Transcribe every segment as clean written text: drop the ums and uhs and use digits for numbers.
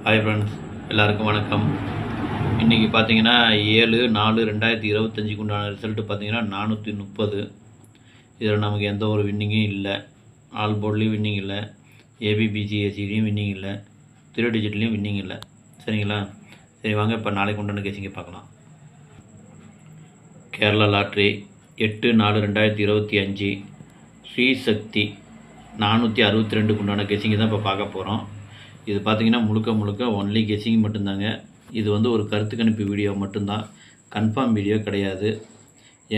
Hi friends, எல்லாருக்கும் வணக்கம். இன்றைக்கி பார்த்தீங்கன்னா 7/4/2025 உண்டான ரிசல்ட்டு பார்த்தீங்கன்னா 430. இதில் நமக்கு எந்த ஒரு வின்னிங்கும் இல்லை. ஆல் போர்ட்லேயும் வின்னிங் இல்லை, ஏபிபிசிஎஸ்சிலையும் வின்னிங் இல்லை, 3 டிஜிட்லேயும் வின்னிங் இல்லை. சரிங்களா? சரி, வாங்க இப்போ நாளைக்கு உண்டான கேசிங்க பார்க்கலாம். கேரளா லாட்ரி 8/4/2025 ஸ்ரீசக்தி 462 உண்டான கெஸிங்க தான் இப்போ பார்க்க போகிறோம். இது பார்த்திங்கன்னா முழுக்க ஒன்லி கெஸிங் மட்டும்தாங்க. இது ஒரு கருத்து கணிப்பு வீடியோ மட்டும்தான், கன்ஃபார்ம் வீடியோ கிடையாது.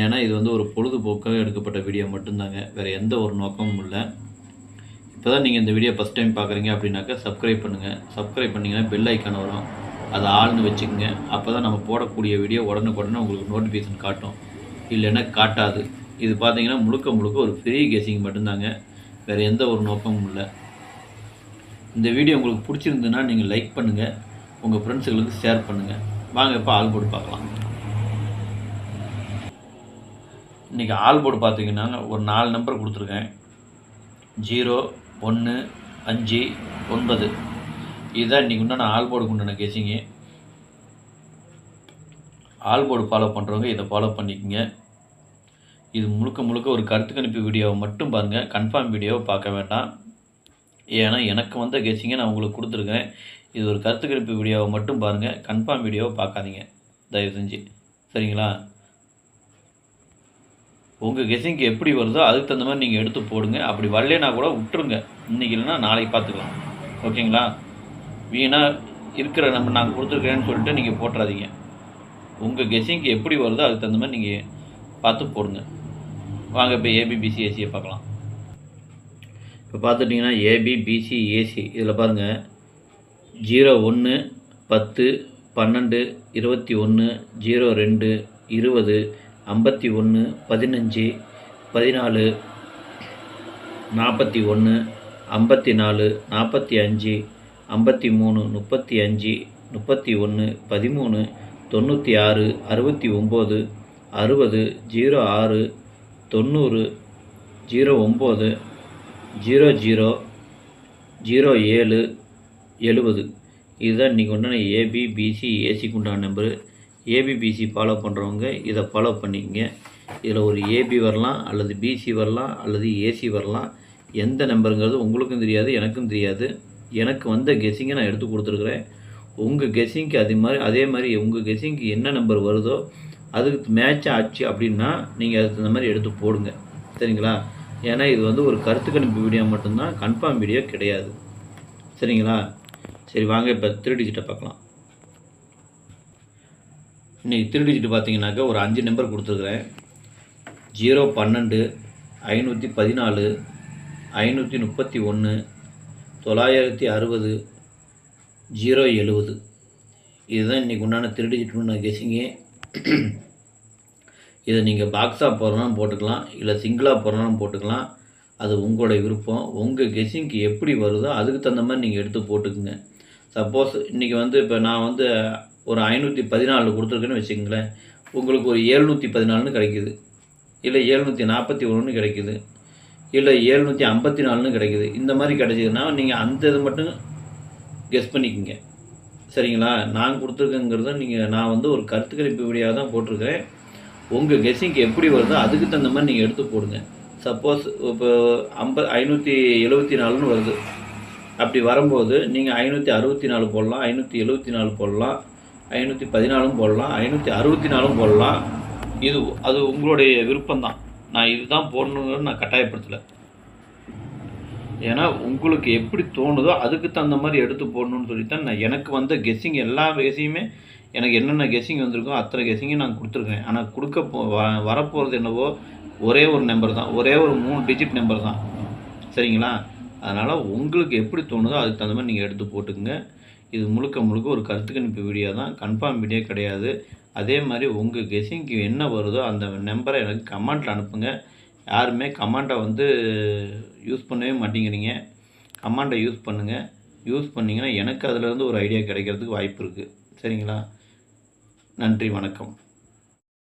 ஏன்னா இது ஒரு பொழுதுபோக்காக எடுக்கப்பட்ட வீடியோ மட்டும்தாங்க, வேறு எந்த ஒரு நோக்கமும் இல்லை. இப்போ தான் நீங்கள் இந்த வீடியோ ஃபஸ்ட் டைம் பார்க்குறீங்க அப்படின்னாக்கா சப்ஸ்கிரைப் பண்ணுங்கள். சப்ஸ்கிரைப் பண்ணிங்கன்னா பெல் ஐக்கான் வரும், அதை ஆள்னு வச்சுக்கோங்க. அப்போ தான் நம்ம போடக்கூடிய வீடியோ உடனுக்குடனே உங்களுக்கு நோட்டிஃபிகேஷன் காட்டும், இல்லைன்னா காட்டாது. இது பார்த்திங்கன்னா முழுக்க ஒரு ஃப்ரீ கெஸிங் மட்டும்தாங்க, வேறு எந்த ஒரு நோக்கமும் இல்லை. இந்த வீடியோ உங்களுக்கு பிடிச்சிருந்துன்னா நீங்கள் லைக் பண்ணுங்கள், உங்கள் ஃப்ரெண்ட்ஸுகளுக்கு ஷேர் பண்ணுங்கள். வாங்க இப்போ ஆல் போர்டு பார்க்கலாம். இன்றைக்கி ஆல் போர்டு பார்த்திங்கன்னா ஒரு 4 நம்பர் கொடுத்துருக்கேன். 0, 1, 5, 9. இதுதான் இன்றைக்கி உண்டான ஆல் போர்டுக்கு உண்டான கெஸிங்கு. ஆல் போர்டு ஃபாலோ பண்ணுறவங்க இதை ஃபாலோ பண்ணிக்கோங்க. இது முழுக்க ஒரு கருத்து கணிப்பு வீடியோவை மட்டும் பாருங்கள், கன்ஃபார்ம் வீடியோவை பார்க்க வேண்டாம். ஏன்னா எனக்கு வந்த கெஸிங்கை நான் உங்களுக்கு கொடுத்துருக்கேன். இது ஒரு கருத்து கணிப்பு வீடியோவை மட்டும் பாருங்கள், கன்ஃபார்ம் வீடியோவை பார்க்காதீங்க தயவு செஞ்சு. சரிங்களா? உங்கள் கெஸிங்க்கு எப்படி வருதோ அதுக்கு தகுந்த மாதிரி நீங்கள் எடுத்து போடுங்க. அப்படி வரலைன்னா கூட விட்டுருங்க, இன்றைக்கி இல்லைன்னா நாளைக்கு பார்த்துக்கலாம். ஓகேங்களா? வீணாக இருக்கிற நாங்கள் கொடுத்துருக்கேன்னு சொல்லிட்டு நீங்கள் போட்டுறாதீங்க. உங்கள் கெஸிங்க்கு எப்படி வருதோ அதுக்கு தகுந்த மாதிரி நீங்கள் பார்த்து போடுங்க. வாங்க இப்போ ஏபிபிசிஎஸ்சியை பார்க்கலாம். இப்போ பார்த்துட்டிங்கன்னா ஏபிபிசிஏசி இதில் பாருங்கள், 0, 1, 10, 12, 21, 02, 20, 51, 15, 14, 41, 54, 45, 53, 35, 31, 13, 96, 69, 60, 06, 90, 09, 00, 07, 70. இதுதான் இன்றைக்கி உண்டான ஏபிபிசிஏசிக்கு உண்டான நம்பரு. ஏபிபிசி ஃபாலோ பண்ணுறவங்க இதை ஃபாலோ பண்ணிக்கங்க. இதில் ஒரு ஏபி வரலாம், அல்லது பிசி வரலாம், அல்லது ஏசி வரலாம். எந்த நம்பருங்கிறது உங்களுக்கும் தெரியாது, எனக்கும் தெரியாது. எனக்கு வந்த கெஸிங்கை நான் எடுத்து கொடுத்துருக்குறேன். உங்கள் கெஸிங்க்கு அதே மாதிரி உங்கள் கெஸிங்க்கு என்ன நம்பர் வருதோ அதுக்கு மேட்ச் ஆச்சு அப்படின்னா நீங்கள் அதுக்கு தகுந்த மாதிரி எடுத்து போடுங்க. சரிங்களா? ஏன்னா இது ஒரு கருத்து கணிப்பு வீடியோ மட்டும்தான், கன்ஃபார்ம் வீடியோ கிடையாது. சரிங்களா? சரி, வாங்க இப்போ 3 டிஜிட்டை பார்க்கலாம். இன்றைக்கி 3 டிஜிட் பார்த்தீங்கன்னாக்கா ஒரு 5 நம்பர் கொடுத்துருக்குறேன். 0, 12, 514, 531, 960, 070. இதுதான் இன்றைக்கி உண்டான 3 டிஜிட் உண்டான கெஸிங்கே. இதை நீங்கள் பாக்ஸாக போடுறனாலும் போட்டுக்கலாம், இல்லை சிங்கிளாக போடுறனாலும் போட்டுக்கலாம். அது உங்களுடைய விருப்பம். உங்கள் கெஸிங்க்கு எப்படி வருதோ அதுக்கு தகுந்த மாதிரி நீங்கள் எடுத்து போட்டுக்குங்க. சப்போஸ் இன்றைக்கி இப்போ நான் ஒரு 514 கொடுத்துருக்கேன்னு வச்சுக்கோங்களேன், உங்களுக்கு ஒரு 714 கிடைக்குது, இல்லை 741 கிடைக்குது, இல்லை 754 கிடைக்குது. இந்த மாதிரி கிடைச்சிதுன்னா நீங்கள் அந்த இது மட்டும் கெஸ் பண்ணிக்கோங்க. சரிங்களா? நான் கொடுத்துருக்கேங்கிறத நான் ஒரு கருத்து கணிப்பு வீடியோவாக தான் போட்டிருக்கிறேன். உங்கள் கெஸிங்க்கு எப்படி வருதோ அதுக்கு தகுந்த மாதிரி நீங்கள் எடுத்து போடுங்க. சப்போஸ் இப்போ 574 வருது, அப்படி வரும்போது நீங்கள் 564 போடலாம், 574 போடலாம், 514 போடலாம், 564 போடலாம். அது உங்களுடைய விருப்பம்தான். நான் இதுதான் போடணுங்கிறது நான் கட்டாயப்படுத்தலை. ஏன்னா உங்களுக்கு எப்படி தோணுதோ அதுக்கு தகுந்த மாதிரி எடுத்து போடணும்னு சொல்லித்தான் நான் எனக்கு வந்த கெஸ்ஸிங் எல்லா கெஸ்ஸிங்குமே எனக்கு என்னென்ன கெஸ்ஸிங் வந்திருக்கோ அத்தனை கெஸ்ஸிங்கும் நான் கொடுத்துருக்கேன். ஆனால் வரப்போகிறது என்னவோ ஒரே ஒரு நம்பர் தான், ஒரே ஒரு 3 டிஜிட் நம்பர் தான். சரிங்களா? அதனால் உங்களுக்கு எப்படி தோணுதோ அதுக்கு தகுந்த மாதிரி நீங்கள் எடுத்து போட்டுக்குங்க. இது முழுக்க ஒரு கருத்து கணிப்பு வீடியோ தான், கன்ஃபார்ம் வீடியோ கிடையாது. அதே மாதிரி உங்கள் கெஸ்ஸிங்க்கு என்ன வருதோ அந்த நம்பரை எனக்கு கமெண்ட்டில் அனுப்புங்க. யாருமே கமெண்ட்டை யூஸ் பண்ணவே மாட்டேங்கிறீங்க. கமெண்ட்டை யூஸ் பண்ணுங்கள். யூஸ் பண்ணிங்கன்னா எனக்கு அதிலேருந்து ஒரு ஐடியா கிடைக்கிறதுக்கு வாய்ப்பு இருக்குது. சரிங்களா? நன்றி, வணக்கம்.